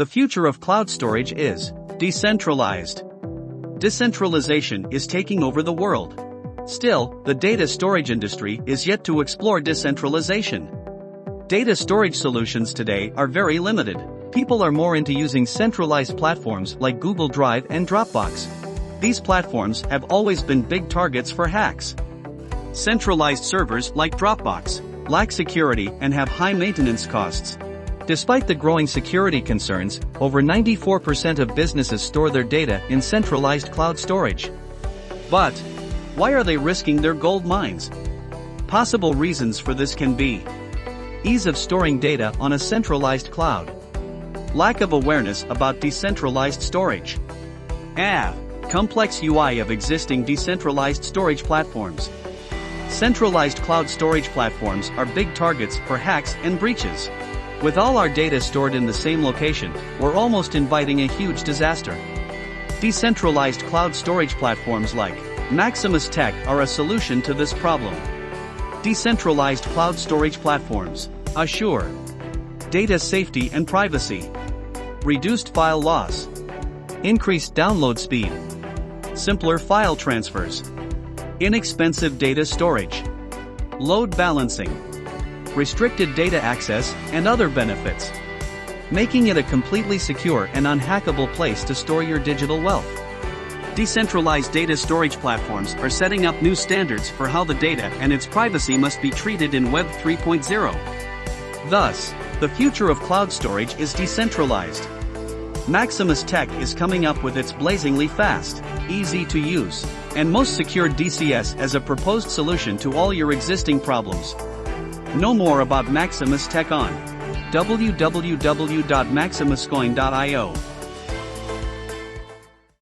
The future of cloud storage is decentralized. Decentralization is taking over the world. Still, the data storage industry is yet to explore decentralization. Data storage solutions today are very limited. People are more into using centralized platforms like Google Drive and Dropbox. These platforms have always been big targets for hacks. Centralized servers like Dropbox lack security and have high maintenance costs. Despite the growing security concerns, over 94% of businesses store their data in centralized cloud storage. But why are they risking their gold mines? Possible reasons for this can be ease of storing data on a centralized cloud, lack of awareness about decentralized storage, complex UI of existing decentralized storage platforms. Centralized cloud storage platforms are big targets for hacks and breaches. With all our data stored in the same location, we're almost inviting a huge disaster. Decentralized cloud storage platforms like maximustech are a solution to this problem. Decentralized cloud storage platforms assure data safety and privacy, reduced file loss, increased download speed, simpler file transfers, inexpensive data storage, load balancing, restricted data access, and other benefits, making it a completely secure and unhackable place to store your digital wealth. Decentralized data storage platforms are setting up new standards for how the data and its privacy must be treated in Web 3.0. Thus, the future of cloud storage is decentralized. Maximustech is coming up with its blazingly fast, easy to use, and most secure DCS as a proposed solution to all your existing problems. Know more about Maximustech on www.maximuscoin.io.